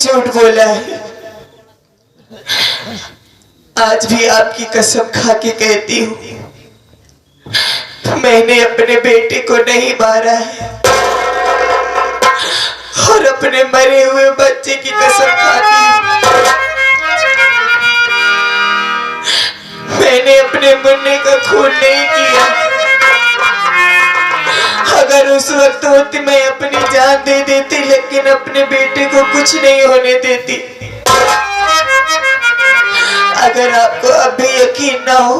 झूठ बोला है। आज भी आपकी कसम खा के कहती हूँ, मैंने अपने बेटे को नहीं मारा है और अपने मरे हुए बच्चे की कसम खाती हूँ। मैंने अपने मुन्ने का खून नहीं किया। अगर उस वक्त होती मैं अपनी जान दे देती, लेकिन अपने बेटे को कुछ नहीं होने देती। अगर आपको अभी यकीन ना हो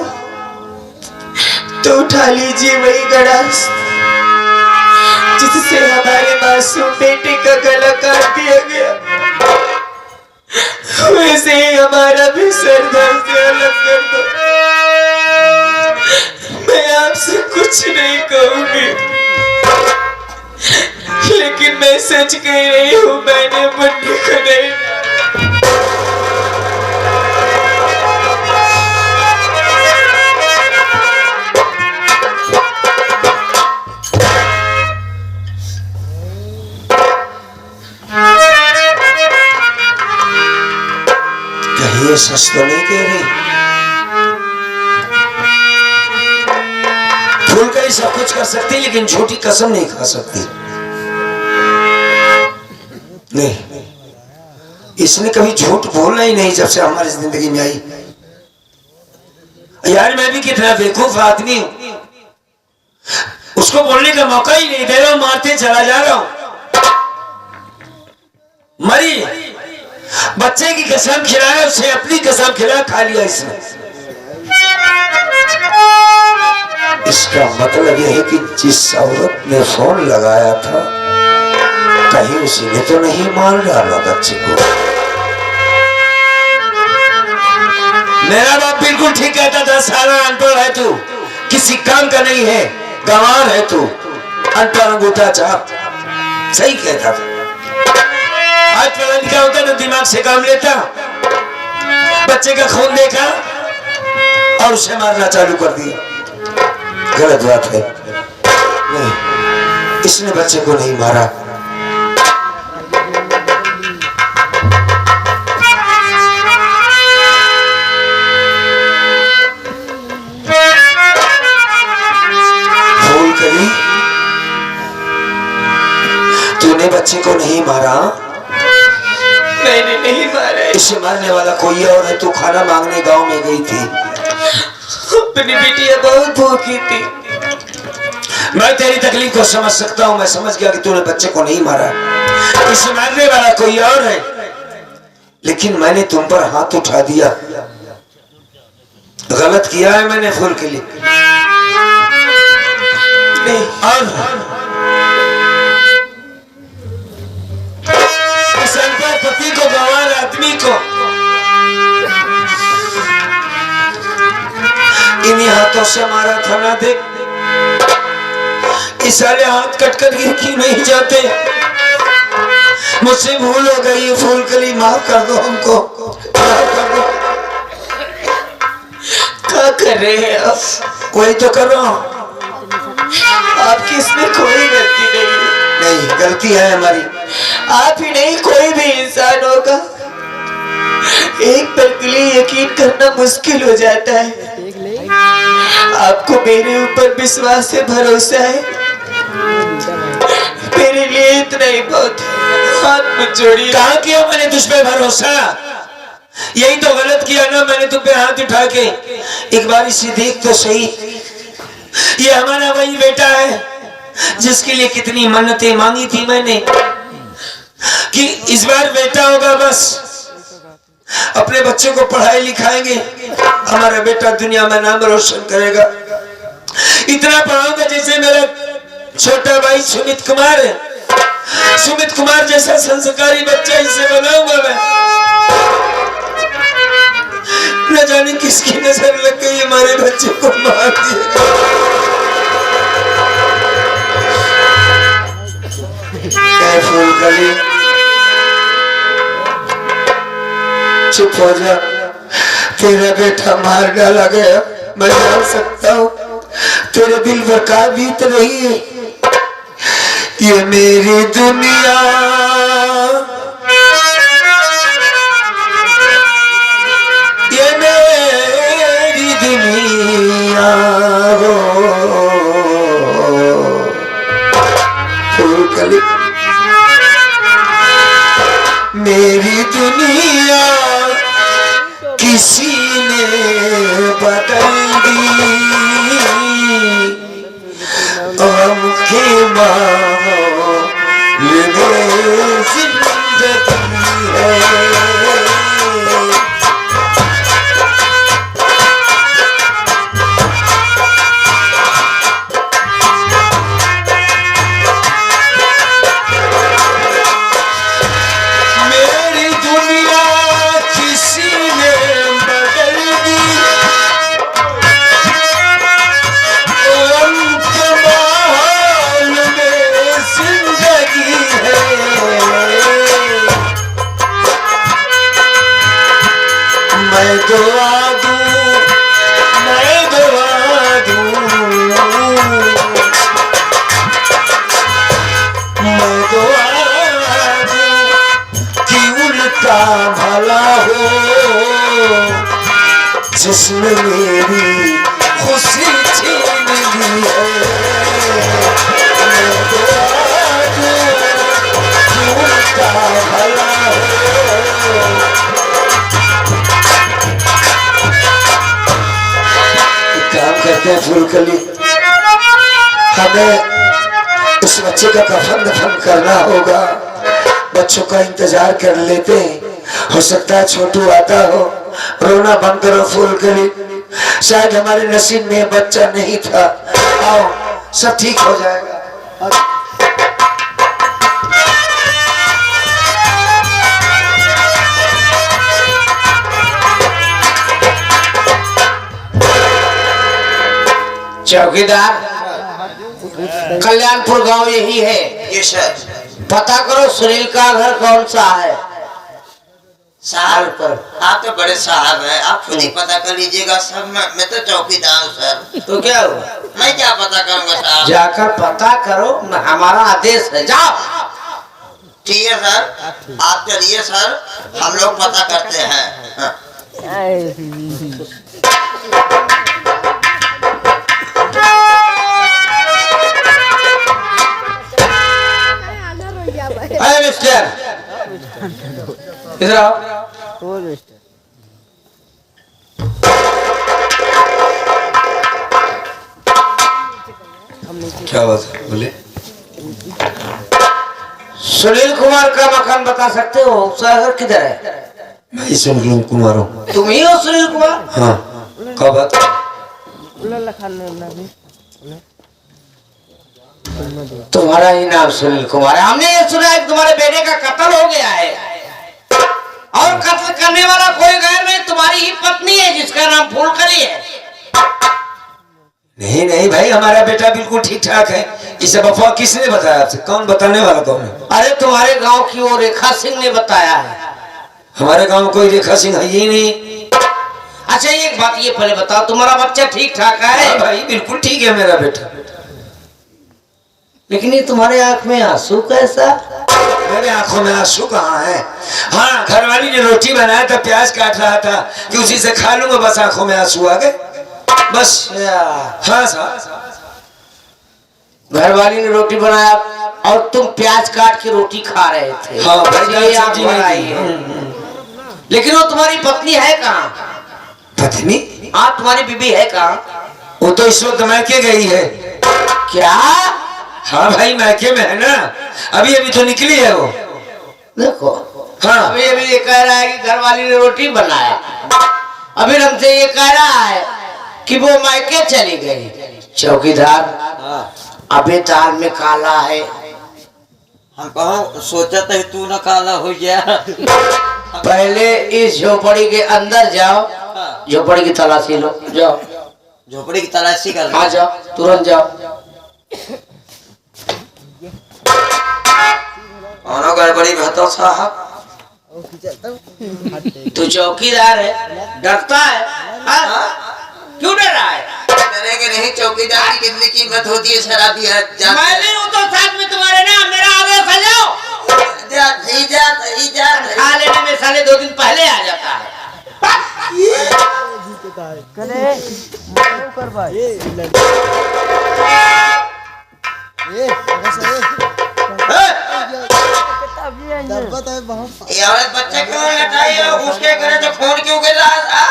तो उठा लीजिए वही गड़ास जिससे हमारे मासूम बेटे का गला काट दिया गया। वैसे ही हमारा भी सर धड़ से अलग कर दो। मैं आपसे कुछ नहीं कहूंगी, लेकिन मैं सच कह रही हूँ, मैंने मुन्नी को नहीं। ये सच तो नहीं कह रही। फूलकली सब कुछ कर सकती लेकिन झूठी कसम नहीं खा सकती। नहीं, इसने कभी झूठ बोलना ही नहीं जब से हमारी जिंदगी में आई। यार मैं भी कितना बेवकूफ आदमी हूं, उसको बोलने का मौका ही नहीं दे रहा हूं, मारते चला जा रहा हूं। मरी बच्चे की कसम खिलाया, उसे अपनी कसम खिला खा लिया इसने। इसका मतलब यह है कि जिस औरत ने फोन लगाया था कहीं उसी ने तो नहीं मार डाला बच्चे को। मेरा बाप बिल्कुल ठीक कहता था, सारा अनपढ़ है तू, किसी काम का नहीं है, गंवार है तू, अनपढ़ अंगूठा चाप, सही कहता था। आज पता नहीं क्या होता ना, दिमाग से काम लेता, बच्चे का खून देखा और उसे मारना चालू कर दिया। गलत बात है। नहीं, इसने बच्चे को नहीं मारा। फूलकली, तूने बच्चे को नहीं मारा? मैंने नहीं मारा। इसे मारने वाला कोई और है। तू खाना मांगने गांव में गई थी, अपनी बिटिया बहुत भूखी थी। मैं तेरी तकलीफ को समझ सकता हूं। मैं समझ गया कि तूने बच्चे को नहीं मारा, इसे मारने वाला कोई और है, लेकिन मैंने तुम पर हाथ उठा दिया। गलत किया है मैंने फूलकली। और पति को, गंवार आदमी को इन्हीं हाथों से मारा था ना। देख, इस साले हाथ कटकर गिर क्यों नहीं जाते? मुझसे भूल हो गई फूलकली, माफ कर दो हमको, माफ कर दो। क्या कर रहे हैं आप? वही तो कर रहा हूं। आपकी इसमें कोई गलती नहीं है। नहीं, गलती है हमारी। आप ही नहीं, कोई भी इंसान होगा, एक पल के लिए यकीन करना मुश्किल हो जाता है। आपको मेरे ऊपर विश्वास है, भरोसा है, मेरे लिए इतना ही बहुत है। हाथ मत जोड़िए। कहाँ किया मैंने तुझ पे भरोसा? यही तो गलत किया ना मैंने तुम पे हाथ उठा के। एक बार इसे देख तो सही, ये हमारा वही बेटा है जिसके लिए कितनी मन्नतें मांगी थी मैंने कि इस बार बेटा होगा, बस अपने बच्चों को पढ़ाई लिखाएंगे, हमारा बेटा दुनिया में नाम रोशन करेगा। इतना पढ़ाऊंगा जैसे मेरा छोटा भाई सुमित कुमार है। सुमित कुमार जैसा संस्कारी बच्चा इसे बनाऊंगा मैं। न जाने किसकी नजर लग गई, हमारे बच्चे को मार दिया। फूलकली चुप हो जा, तेरा बेटा मार डाला गया, मैं जान सकता हूँ। तेरे दिल पर का बीत रही है। ये मेरी दुनिया मेरी दुनिया किसी ने बदल दी, गम के माहौल में जिंदगी है। मैं दुआ दूं, मैं दुआ दूं, मैं दुआ दूं कि उनका भला हो जिसने मेरी खुशी छीन ली है। मैं दुआ दूं कि उनका भला हो। काम करते हैं फूलकली, हमें उस बच्चे का कफन दफन करना होगा। बच्चों का इंतजार कर लेते हैं, हो सकता है छोटू आता हो। रोना बंद करो फूलकली, शायद हमारे नसीब में बच्चा नहीं था। आओ सब ठीक हो जाएगा। चौकीदार, कल्याणपुर गांव यही है। ये सर, पता करो सुनील का घर कौन सा है। साहब पर आप तो बड़े साहब हैं, आप खुद ही पता कर लीजिएगा सर। मैं तो चौकीदार हूँ सर। तो क्या हुआ? मैं क्या पता करूँगा साहब? जाकर पता करो, हमारा आदेश है, जाओ। ठीक है सर, आप चलिए सर, हम लोग पता करते हैं। हाँ। अरे मिस्टर, इधर आओ। क्या बात है, बोले। सुनील कुमार का मकान बता सकते हो? उसका घर किधर है? मैं ही सुनील कुमार हूँ। तुम ही हो सुनील कुमार? हाँ, क्या बात है? तुम्हारा ही नाम सुनील कुमार है। हमने ये सुना है कि तुम्हारे बेटे का कत्ल हो गया है, और कत्ल करने वाला कोई गैर नहीं, तुम्हारी ही पत्नी है जिसका नाम फूलकली है। नहीं नहीं भाई, हमारा बेटा बिल्कुल ठीक ठाक है। इसे अफवाह किसने बताया आपसे? कौन बताने वाला कौन है? अरे तुम्हारे गांव की वो रेखा सिंह ने बताया है। हमारे गांव में कोई रेखा सिंह है ही नहीं। अच्छा एक बात ये पहले बताओ, तुम्हारा बच्चा ठीक ठाक है? हाँ भाई, बिल्कुल ठीक है मेरा बेटा। लेकिन ये तुम्हारे आंख में आंसू कैसा? मेरे आंखों में आंसू कहाँ है? हाँ, घरवाली ने रोटी बनाया था, प्याज काट रहा था कि उसी से खा लूंगा, बस आंखों में आंसू आ गए बस। हाँ साहब, घरवाली ने रोटी बनाया और तुम प्याज काट के रोटी खा रहे थे। हाँ भाई, इसलिए आंख भर आई है। लेकिन वो तुम्हारी पत्नी है कहाँ? पत्नी? हाँ, तुम्हारी बीबी है कहाँ? वो तो इस वक्त मैके गई है। क्या? हाँ भाई, मैके में है ना, अभी अभी तो निकली है वो। देखो, हाँ, अभी अभी ये कह रहा है कि घरवाली ने रोटी बनाया, अभी हमसे ये कह रहा है कि वो मायके चली गई। चौकीदार, अभी दाल में काला है। हम कहो सोचा था तू ना काला हो गया। पहले इस झोपड़ी के अंदर जाओ, झोपड़ी की तलाशी लो, जाओ। झोपड़ी की तलाशी कर। हाँ जाओ, तुरंत जाओ। कौनो गड़बड़ी भतो साहब? तू चौकीदार है, डरता है? हाँ? क्यों डर रहा है? डरेंगे नहीं, चौकीदार की कितनी कीमत होती है शराबी है। मैं हूँ तो साथ में तुम्हारे ना, मेरा आदेश है, जाओ। खा लेने में साले 2 दिन पहले आ जाता है। ये औरत बच्चे क्यों लटाई है? उसके करे तो फोन क्यों गिर रहा था?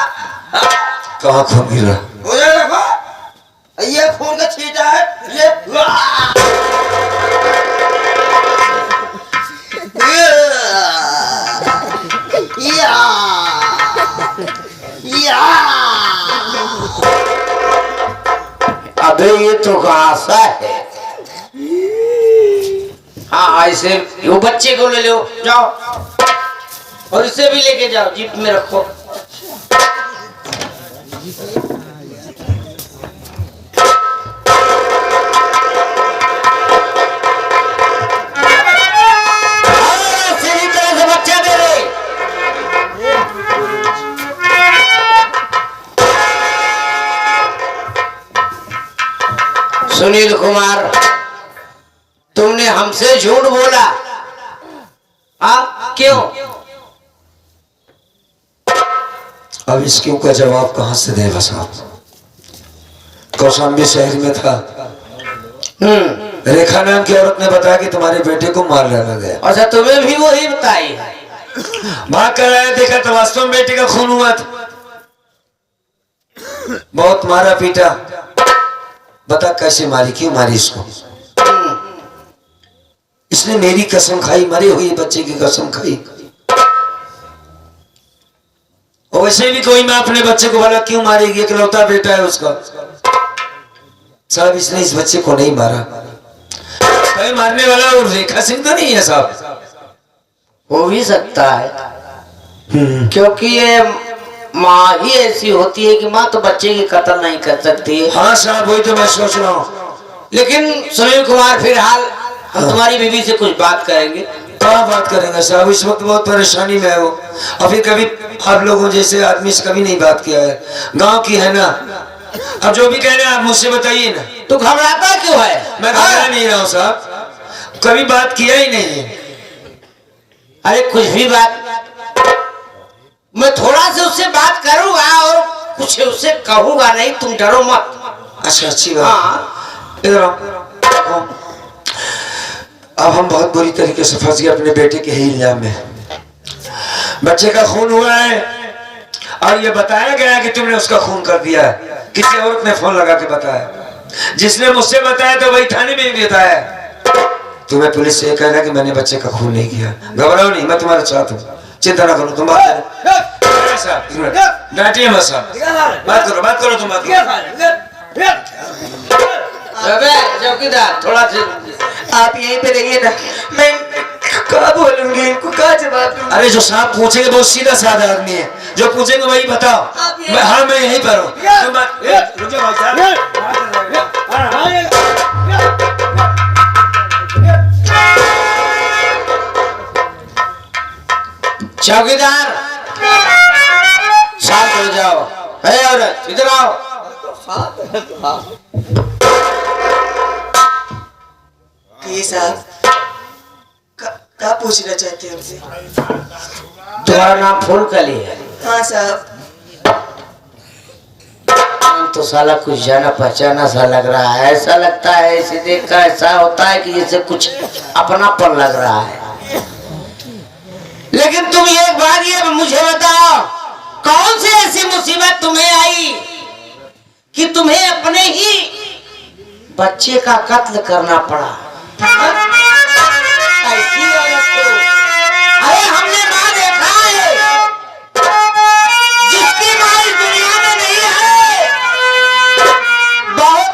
कहाँ खून गिर रहा? उधर देखो, ये फोन का छींटा है ये। अबे ये तो कहाँ सा है? हाँ ऐसे वो बच्चे को ले लो जाओ और इसे भी लेके जाओ, जीप में रखो। सीधी तरह से बच्चा दे रहे। सुनील कुमार, तुमने हमसे झूठ बोला। हाँ क्यों? अब इस क्यों का जवाब कहाँ से दे बस आप? कौशाम्बी शहर में था, रेखा नाम की औरत ने बताया कि तुम्हारे बेटे को मार डाला गया। अच्छा तुम्हें भी वही बताई? भाग कर आया, देखा तो वास्तव में बेटे का खून हुआ था। बहुत मारा पीटा। बता कैसे मारी, क्यों मारी इसको? इसने मेरी कसम खाई, मरे हुए बच्चे की कसम खाई। और वैसे भी कोई माँ अपने बच्चे को बोला क्यों मारेगी, इकलौता बेटा है उसका। साहब इसने इस बच्चे को नहीं मारा। कहीं मारने वाला और रेखा सिंह तो नहीं है साहब? हो भी सकता है, क्योंकि ये माँ ही ऐसी होती है कि माँ तो बच्चे की कत्ल नहीं कर सकती है। हाँ साहब वही तो मैं सोच रहा हूँ। लेकिन सुनील कुमार फिलहाल हम तुम्हारी बीवी से कुछ बात करेंगे। क्या बात करेंगे साहब? इस वक्त बहुत परेशानी में है वो। अभी कभी आप लोगों जैसे आदमी से कभी नहीं बात किया है, गांव की है ना। अब जो भी कह रहे हैं आप मुझसे बताइए ना। तू घबराता क्यों है? मैं घबरा नहीं रहा हूँ साहब, कभी बात किया ही नहीं है। अरे कुछ भी बात, मैं थोड़ा से उससे बात करूंगा और कुछ उससे कहूंगा नहीं, तुम डरो मत। अच्छा अच्छी बात। हाँ इधर आओ। अब हम बहुत बुरी तरीके से फंस गए अपने बेटे के ही इल्जाम में। बच्चे का खून हुआ है और ये बताया गया है कि तुमने उसका खून कर दिया है। किसी औरत ने फोन लगा के बताया, जिसने मुझसे बताया तो वही थाने में भी बताया। तुम्हें पुलिस से ये कहना कि मैंने बच्चे का खून नहीं किया। घबराओ नहीं, मैं तुम्हारे साथ हूँ, चिंता ना करो। तुम बात करो, डांटिए मत साहब, बात करो तुम बात करो। अबे चौकीदार थोड़ा सा आप यहीं पे रहिए ना, मैं क्या बोलूंगी, इनको क्या जवाब दूंगी? अरे जो साहब पूछेंगे बहुत सीधा साधा आदमी है, जो पूछेंगे वही बताओ। हाँ मैं यहीं पर हूँ। रुक जाओ भाई साहब। चौकीदार साथ हो जाओ। है औरत इधर आओ। ये साहब क्या पूछना चाहते हैं हमसे? तुम्हारा नाम फूलकली है? हाँ साहब। तो साला कुछ जाना पहचाना सा लग रहा है, ऐसा लगता है इसे देख कर ऐसा होता है कि जैसे कुछ अपनापन लग रहा है। लेकिन तुम एक बार ये मुझे बताओ, कौन सी ऐसी मुसीबत तुम्हें आई कि तुम्हें अपने ही बच्चे का कत्ल करना पड़ा? ऐसी औरत को अरे हमने माँ देखा है, जिसकी माँ इस दुनिया में नहीं है। बहुत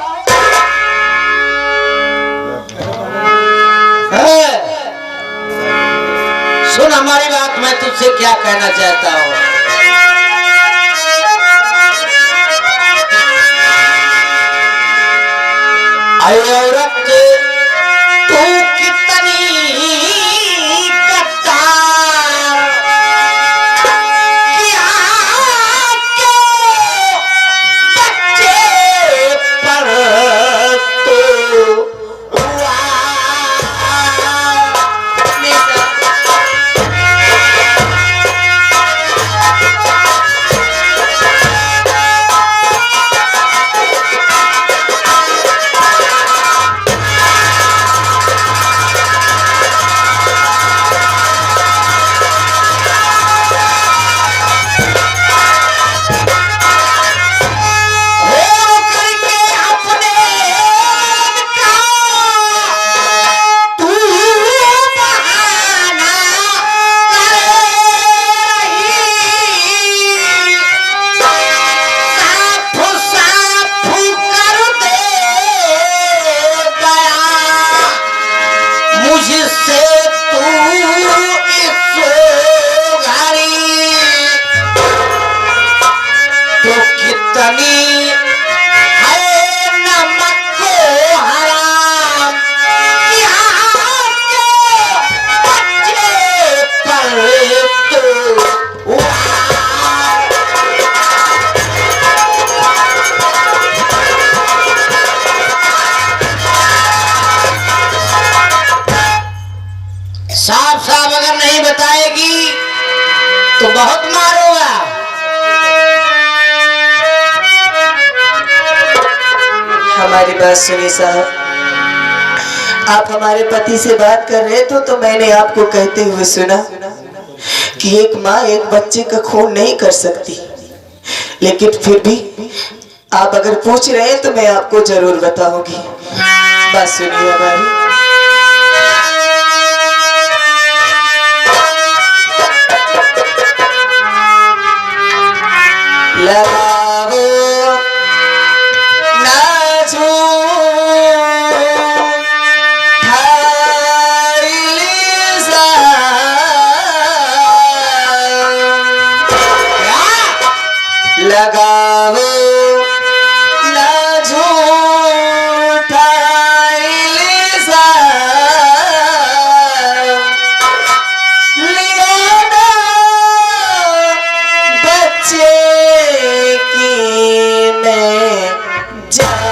है। सुन हमारी बात, मैं तुझसे क्या कहना चाहता हूँ। अरे औरत तू कितनी गद्दार, क्या के बच्चे पर तो हुआ। तो बहुत मार होगा। हमारी बात सुनिए साहब, आप हमारे पति से बात कर रहे थे तो मैंने आपको कहते हुए सुना कि एक माँ एक बच्चे का खून नहीं कर सकती, लेकिन फिर भी आप अगर पूछ रहे हैं तो मैं आपको जरूर बताऊंगी। बात सुनिए हमारी। लगाओ नाजू लगाओ ना झूठा इल्ज़ाम, लिया ना बच्चे की मैं जान।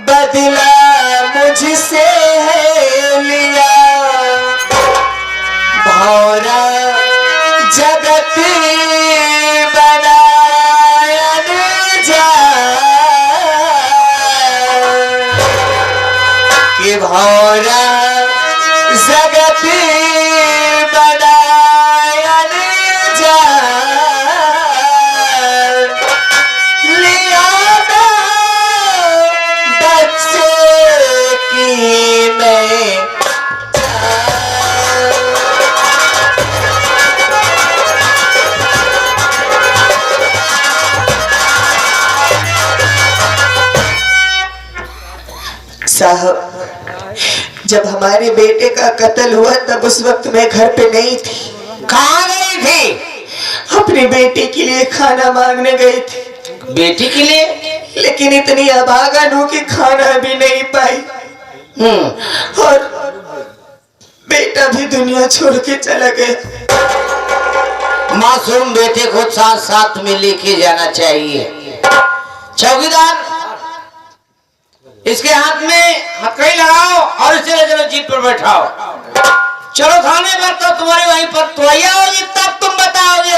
बदला मुझसे है लिया, भौरा जगत बनाया कि भौरा जगत बनाया लिया बच्चे की मैं साहब, जब हमारे बेटे का कत्ल हुआ तब उस वक्त मैं घर पे नहीं थी। कहाँ गई थी? अपनी बेटी के लिए खाना मांगने गई थी। बेटी के लिए? लेकिन इतनी अभागन हूँ कि खाना भी नहीं पाई और बेटा भी दुनिया छोड़ के चला गया। मासूम बेटे को साथ साथ में लेके जाना चाहिए। चौकीदार, इसके हाथ में हथकड़ी लगाओ और इसे ले चलो जीप पर बैठाओ। चलो थाने पर, तो तुम्हारी वहीं पर तोया होगी तब तुम बताओगे